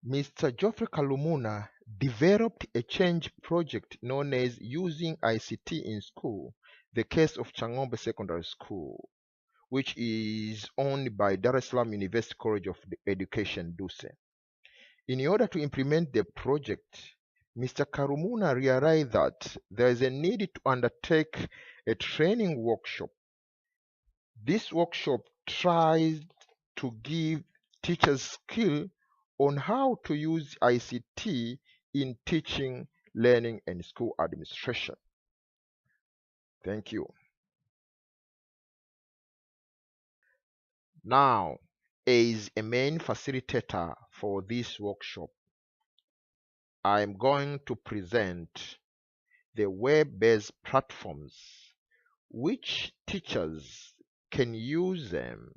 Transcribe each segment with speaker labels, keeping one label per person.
Speaker 1: Mr. Geofrey KALUMUNA developed a change project known as Using ICT in School, the case of Chang'ombe Secondary School, which is owned by Salaam University College of Education, DUCE. In order to implement the project, Mr. KALUMUNA realized that there is a need to undertake a training workshop. This workshop tries to give teachers skill on how to use ICT in teaching, learning, and school administration. Thank you. Now, as a main facilitator for this workshop, I am going to present the web-based platforms which teachers can use them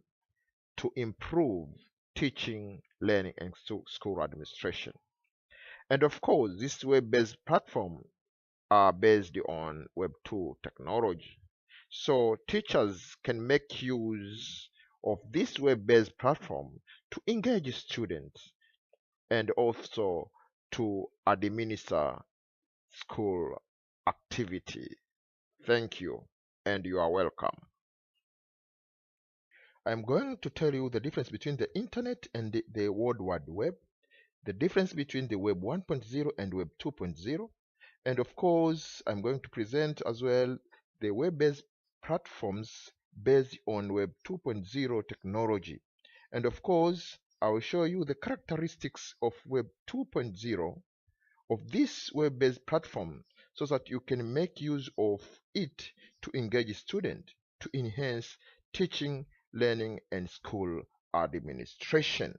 Speaker 1: to improve teaching, learning, and school administration. And of course, these web-based platforms are based on Web 2 technology. So teachers can make use of this web-based platform to engage students and also to administer school activity. Thank you, and you are welcome. I'm going to tell you the difference between the internet and the World Wide Web, the difference between the Web 1.0 and Web 2.0, and of course, I'm going to present as well the web-based platforms based on Web 2.0 technology. And of course, I will show you the characteristics of Web 2.0 of this web-based platform so that you can make use of it to engage students to enhance teaching, learning, and school administration.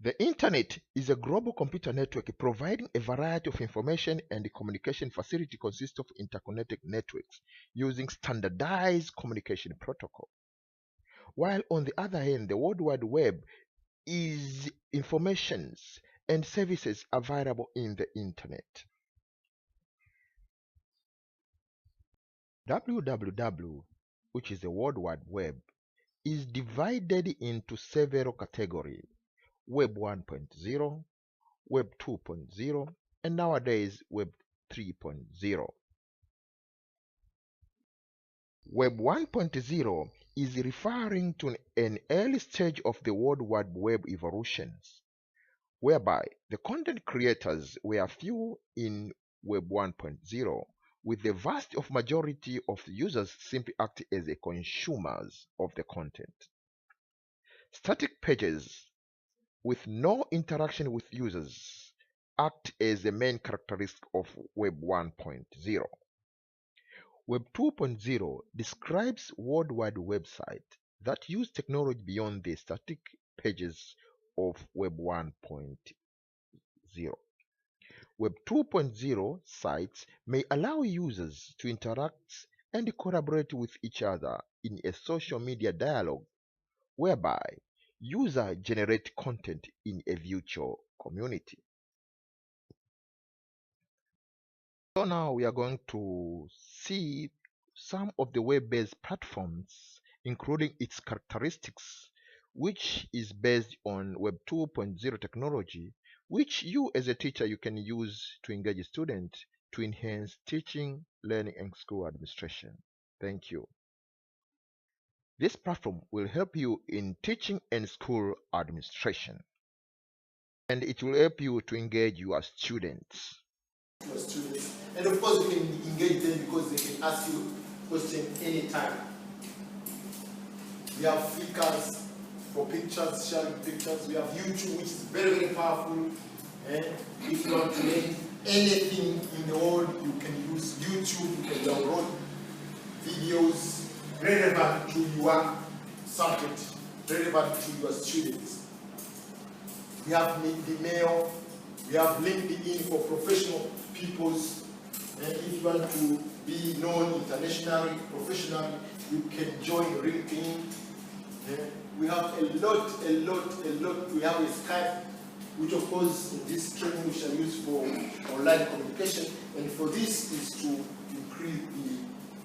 Speaker 1: The Internet is a global computer network providing a variety of information and communication facility consists of interconnected networks using standardized communication protocol. While on the other hand, the World Wide Web is informations and services available in the Internet. www, which is the World Wide Web, is divided into several categories: Web 1.0, Web 2.0, and nowadays Web 3.0. Web 1.0 is referring to an early stage of the World Wide Web evolutions, whereby the content creators were few in Web 1.0, with the vast majority of users simply act as the consumers of the content. Static pages with no interaction with users act as the main characteristic of Web 1.0. Web 2.0 describes worldwide websites that use technology beyond the static pages of Web 1.0. Web 2.0 sites may allow users to interact and collaborate with each other in a social media dialogue whereby users generate content in a virtual community. So now we are going to see some of the web-based platforms, including its characteristics, which is based on Web 2.0 technology, which you as a teacher you can use to engage students to enhance teaching, learning, and school administration. Thank you. This platform will help you in teaching and school administration, and it will help you to engage your students.
Speaker 2: And of course, you can engage them because they can ask you questions anytime. We have Flickrs for pictures, sharing pictures. We have YouTube, which is very, very powerful. And if you want to learn anything in the world, you can use YouTube. You can download videos relevant to your subject, relevant to your students. We have Vimeo. We have LinkedIn for professional peoples. And if you want to be known internationally, professionally, you can join LinkedIn. We have a lot. We have a Skype, which of course in this training we shall use for online communication. And for this is to increase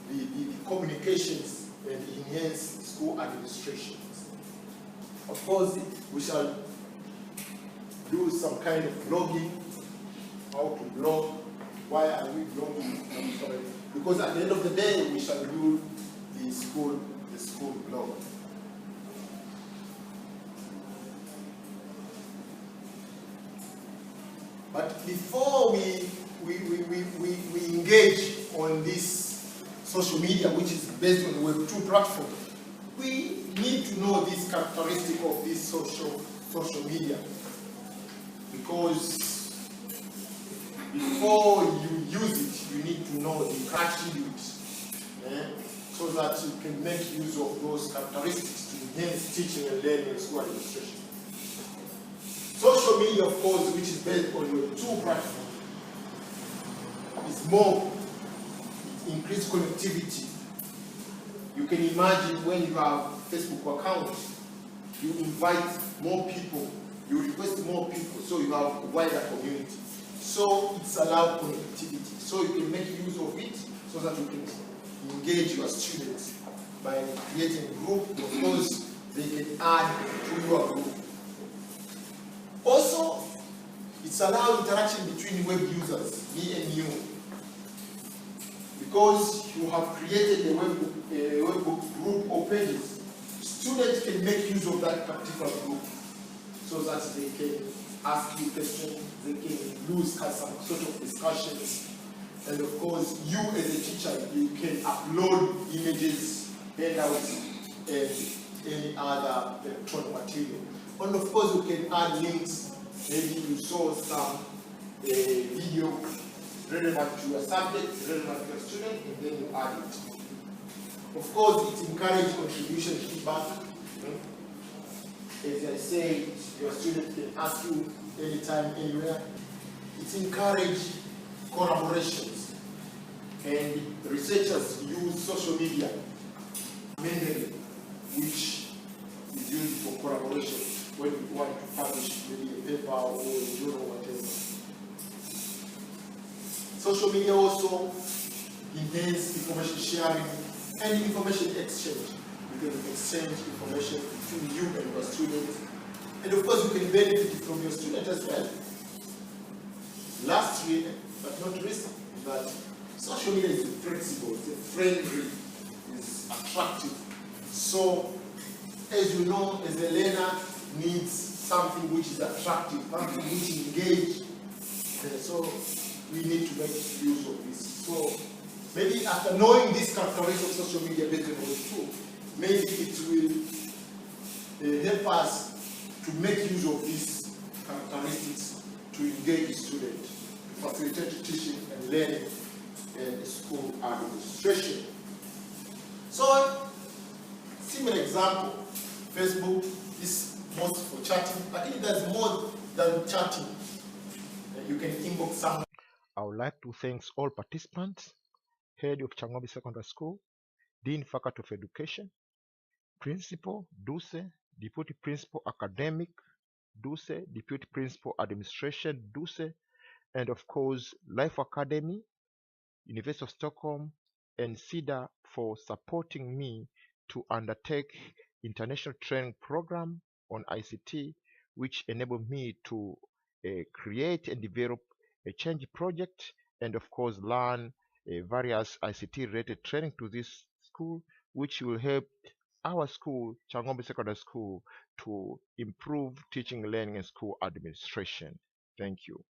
Speaker 2: the communications and enhance school administrations. Of course, we shall do some kind of blogging, how to blog. Why are we blogging? I'm sorry. Because at the end of the day, we shall do the school blog. But before we engage on this social media, which is based on the Web 2 platform, we need to know this characteristic of this social media. Because before you use it, you need to know the attributes, so that you can make use of those characteristics to enhance teaching and learning and school administration. Social media, of course, which is based on Web 2 platform, is more, it increased connectivity. You can imagine when you have Facebook account, you invite more people, you request more people, so you have a wider community. So it's allowed connectivity. So you can make use of it so that you can engage your students by creating a group. Of course, they can add to your group. Also, it's allowed interaction between web users, me and you. Because you have created a web group or pages, students can make use of that particular group so that they can ask you questions, they can lose some sort of discussions. And of course, you as a teacher, you can upload images, handouts, and any other electronic material. And of course, you can add links. Maybe you saw some video relevant to your subject, relevant to your student, and then you add it. Of course, it encourages contribution feedback. As I said, your student can ask you anytime, anywhere. It encourages collaborations. And researchers use social media mainly, which is used for collaboration when you want to publish maybe a paper or a journal or whatever. Social media also enhances information sharing and information exchange. You can exchange information between you and your students. And of course, you can benefit from your student as well. Lastly, but not least, that social media is flexible, it's friendly, it's attractive. So, as you know, as a learner needs something which is attractive, something which engages. So, we need to make use of this. So, maybe after knowing this characteristics of social media better than too, maybe it will help us to make use of these characteristics to engage students, to facilitate teaching and learning and school administration. So, similar example, Facebook is most for chatting, but it does more than chatting. You can inbox someone.
Speaker 1: I would like to thank all participants, head of Chang'ombe Secondary School, Dean Faculty of Education, Principal, DUCE, Deputy Principal Academic, DUCE, Deputy Principal Administration, DUCE, and of course, Life Academy, University of Stockholm, and CEDA for supporting me to undertake international training program on ICT, which enabled me to create and develop a change project and of course learn various ICT related training to this school, which will help our school, Chang'ombe Secondary School, to improve teaching, learning, and school administration. Thank you.